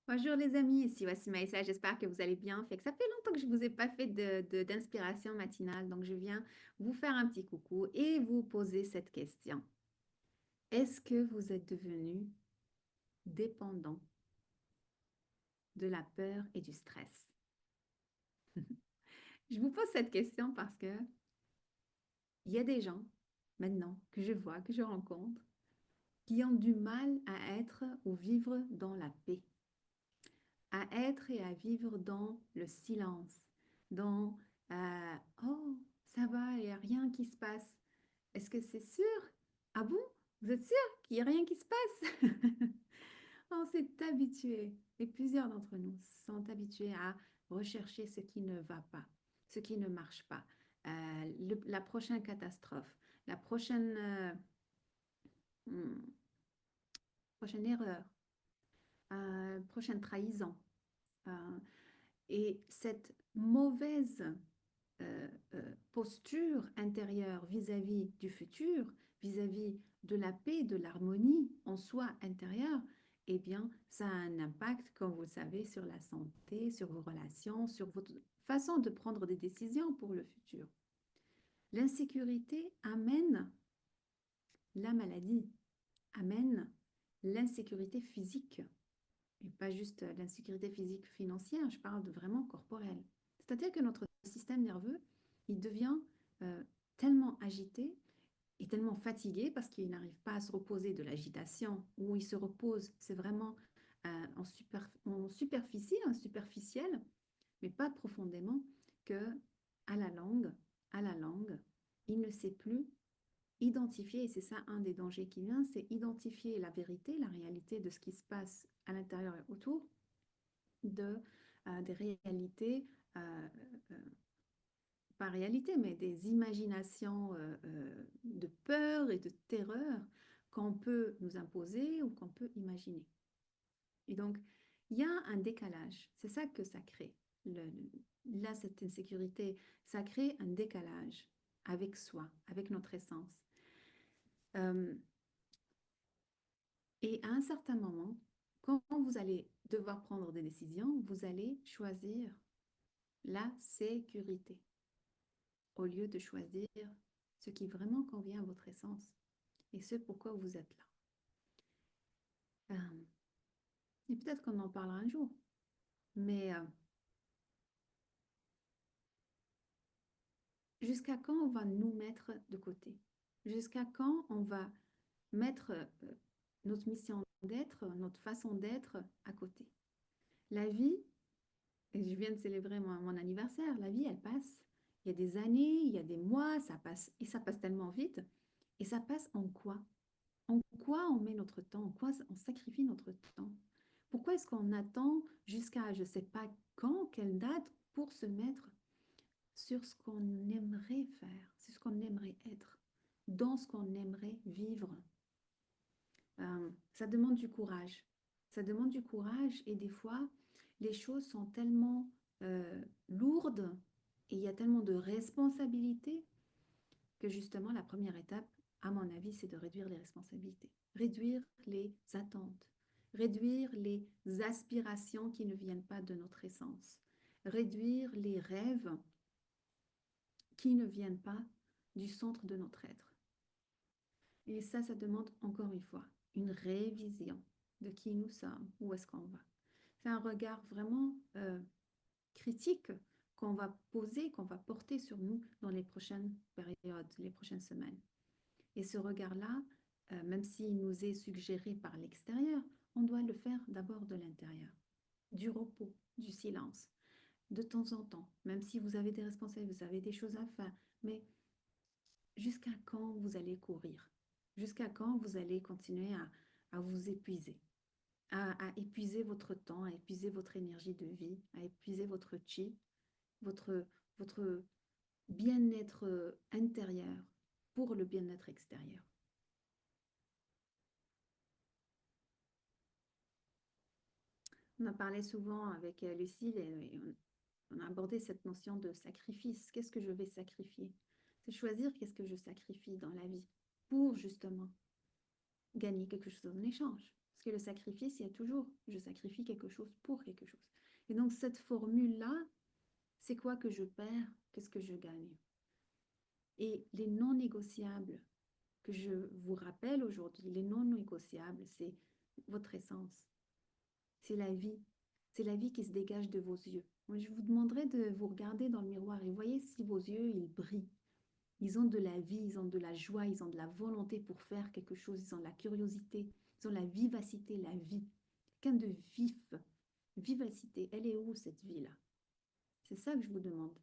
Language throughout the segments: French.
Bonjour les amis, ici voici Maïssa, j'espère que vous allez bien. Fait que ça fait longtemps que je ne vous ai pas fait d'inspiration matinale, donc je viens vous faire un petit coucou et vous poser cette question. Est-ce que vous êtes devenu dépendant de la peur et du stress? Je vous pose cette question parce que il y a des gens maintenant que je vois, que je rencontre, qui ont du mal à être ou vivre dans la paix, à être et à vivre dans le silence, dans oh, ça va, il n'y a rien qui se passe. Est-ce que c'est sûr? Ah bon? Vous êtes sûr qu'il n'y a rien qui se passe? On s'est habitué, et plusieurs d'entre nous sont habitués à rechercher ce qui ne va pas, ce qui ne marche pas, la prochaine catastrophe, la hmm, prochaine erreur, prochaine trahison. Euh, et cette mauvaise posture intérieure vis-à-vis du futur, vis-à-vis de la paix, de l'harmonie en soi intérieure, eh bien, ça a un impact, comme vous le savez, sur la santé, sur vos relations, sur votre façon de prendre des décisions pour le futur. L'insécurité amène la maladie, amène l'insécurité physique, et pas juste l'insécurité physique financière, je parle de vraiment corporelle. C'est-à-dire que notre système nerveux, il devient euh, tellement agité et tellement fatigué parce qu'il n'arrive pas à se reposer de l'agitation, où il se repose, c'est vraiment en superficie, en superficiel, mais pas profondément, que à la langue, à la langue, il ne sait plus identifier, et c'est ça un des dangers qui vient, c'est identifier la vérité, la réalité de ce qui se passe à l'intérieur et autour, des réalités, euh, euh, pas réalité, mais des imaginations de peur et de terreur qu'on peut nous imposer ou qu'on peut imaginer. Et donc, il y a un décalage. C'est ça que ça crée. Là, cette insécurité, ça crée un décalage avec soi, avec notre essence. Euh, et à un certain moment, quand vous allez devoir prendre des décisions, vous allez choisir la sécurité au lieu de choisir ce qui vraiment convient à votre essence et ce pourquoi vous êtes là. Euh, et peut-être qu'on en parlera un jour, mais jusqu'à quand on va nous mettre de côté? Jusqu'à quand on va mettre notre mission d'être, notre façon d'être à côté? La vie, et je viens de célébrer mon anniversaire, la vie, elle passe. Il y a des années, il y a des mois, ça passe, et ça passe tellement vite. Et ça passe en quoi? En quoi on met notre temps? En quoi on sacrifie notre temps? Pourquoi est-ce qu'on attend jusqu'à je ne sais pas quand, quelle date, pour se mettre sur ce qu'on aimerait faire, sur ce qu'on aimerait être, dans ce qu'on aimerait vivre? Ça demande du courage. Ça demande du courage et des fois, les choses sont tellement lourdes et il y a tellement de responsabilités que justement, la première étape, à mon avis, c'est de réduire les responsabilités, réduire les attentes, réduire les aspirations qui ne viennent pas de notre essence, réduire les rêves qui ne viennent pas du centre de notre être. Et ça demande encore une fois une révision de qui nous sommes, où est-ce qu'on va. C'est un regard vraiment critique qu'on va poser, qu'on va porter sur nous dans les prochaines périodes, les prochaines semaines. Et ce regard-là, même s'il nous est suggéré par l'extérieur, on doit le faire d'abord de l'intérieur, du repos, du silence, de temps en temps, même si vous avez des responsabilités, vous avez des choses à faire, mais jusqu'à quand vous allez courir? Jusqu'à quand vous allez continuer à vous épuiser, à épuiser votre temps, à épuiser votre énergie de vie, à épuiser votre chi, votre, votre bien-être intérieur pour le bien-être extérieur? On a parlé souvent avec Lucille et on a abordé cette notion de sacrifice. Qu'est-ce que je vais sacrifier? C'est choisir qu'est-ce que je sacrifie dans la vie pour justement gagner quelque chose en échange. Parce que le sacrifice, il y a toujours, je sacrifie quelque chose pour quelque chose. Et donc, cette formule-là, c'est quoi que je perds? Qu'est-ce que je gagne? Et les non négociables que je vous rappelle aujourd'hui, les non négociables, c'est votre essence, c'est la vie. C'est la vie qui se dégage de vos yeux. Moi, je vous demanderai de vous regarder dans le miroir et voyez si vos yeux, ils brillent. Ils ont de la vie, ils ont de la joie, ils ont de la volonté pour faire quelque chose, ils ont de la curiosité, ils ont la vivacité, la vie. Quelqu'un de vif, vivacité. Elle est où cette vie-là? C'est ça que je vous demande.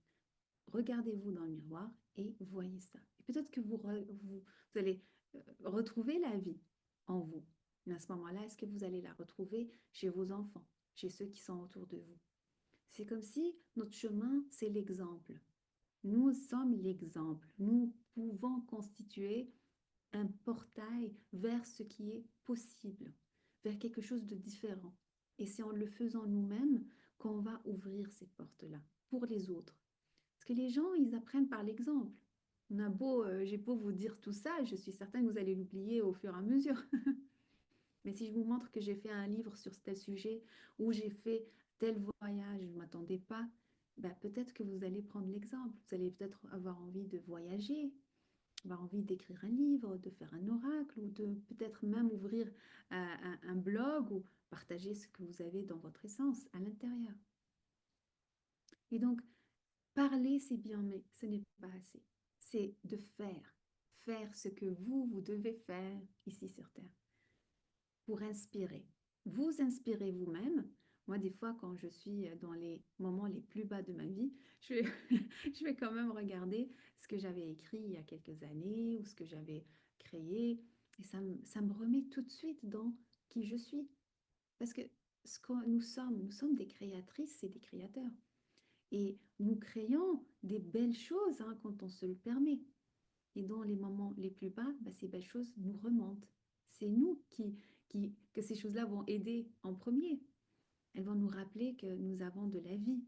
Regardez-vous dans le miroir et voyez ça. Et peut-être que vous allez retrouver la vie en vous. Mais à ce moment-là, est-ce que vous allez la retrouver chez vos enfants, chez ceux qui sont autour de vous? C'est comme si notre chemin, c'est l'exemple. Nous sommes l'exemple. Nous pouvons constituer un portail vers ce qui est possible, vers quelque chose de différent. Et c'est en le faisant nous-mêmes qu'on va ouvrir ces portes-là pour les autres. Parce que les gens, ils apprennent par l'exemple. J'ai beau vous dire tout ça, je suis certaine que vous allez l'oublier au fur et à mesure. Mais si je vous montre que j'ai fait un livre sur tel sujet ou j'ai fait tel voyage, je ne m'attendais pas, ben peut-être que vous allez prendre l'exemple. Vous allez peut-être avoir envie de voyager, avoir envie d'écrire un livre, de faire un oracle ou de peut-être même ouvrir un blog ou partager ce que vous avez dans votre essence à l'intérieur. Et donc, parler, c'est bien, mais ce n'est pas assez. C'est de faire. Faire ce que vous devez faire ici sur Terre pour inspirer. Vous inspirez vous-même. Moi, des fois, quand je suis dans les moments les plus bas de ma vie, je vais, je vais quand même regarder ce que j'avais écrit il y a quelques années ou ce que j'avais créé. Et ça me remet tout de suite dans qui je suis. Parce que nous sommes des créatrices et des créateurs. Et nous créons des belles choses quand on se le permet. Et dans les moments les plus bas, bah, ces belles choses nous remontent. C'est nous que ces choses-là vont aider en premier. Elles vont nous rappeler que nous avons de la vie.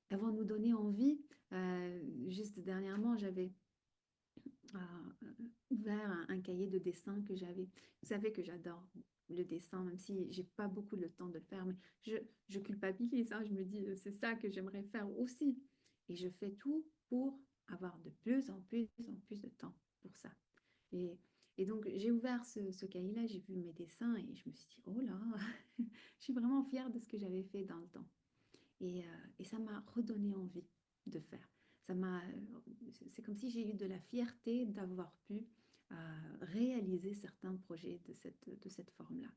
Elles vont nous donner envie. Juste dernièrement, j'avais ouvert un cahier de dessin que j'avais. Vous savez que j'adore le dessin, même si j'ai pas beaucoup le temps de le faire, mais je culpabilise. Je me dis, c'est ça que j'aimerais faire aussi. Et je fais tout pour avoir de plus en plus en plus de temps pour ça. Et, et donc, j'ai ouvert ce cahier-là, j'ai vu mes dessins et je me suis dit, oh là, je suis vraiment fière de ce que j'avais fait dans le temps. Et ça m'a redonné envie de faire. C'est comme si j'ai eu de la fierté d'avoir pu réaliser certains projets de cette forme-là.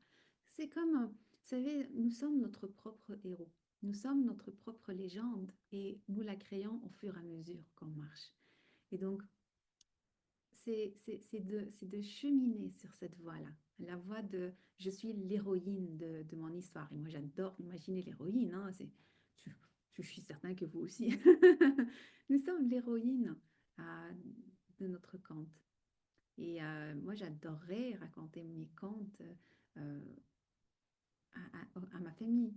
C'est comme, vous savez, nous sommes notre propre héros. Nous sommes notre propre légende et nous la créons au fur et à mesure qu'on marche. Et donc, c'est de cheminer sur cette voie-là, la voie de je suis l'héroïne de mon histoire. Et moi, j'adore imaginer l'héroïne. Je suis certain que vous aussi. Nous sommes l'héroïne de notre conte. Et moi, j'adorerais raconter mes contes euh, à ma famille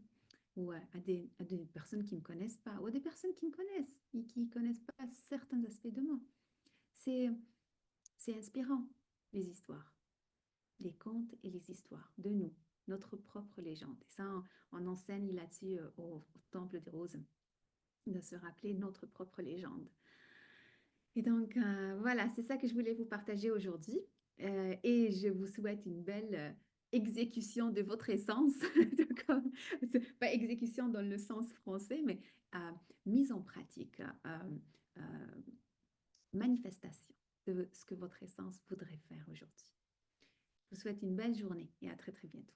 ou à des personnes qui ne me connaissent pas ou à des personnes qui me connaissent et qui ne connaissent pas certains aspects de moi. C'est C'est inspirant, les histoires, les contes et les histoires de nous, notre propre légende. Et ça, on enseigne là-dessus au Temple des Roses, de se rappeler notre propre légende. Et donc, voilà, c'est ça que je voulais vous partager aujourd'hui. Et je vous souhaite une belle exécution de votre essence, comme, pas exécution dans le sens français, mais mise en pratique, euh, manifestation de ce que votre essence voudrait faire aujourd'hui. Je vous souhaite une belle journée et à très très bientôt.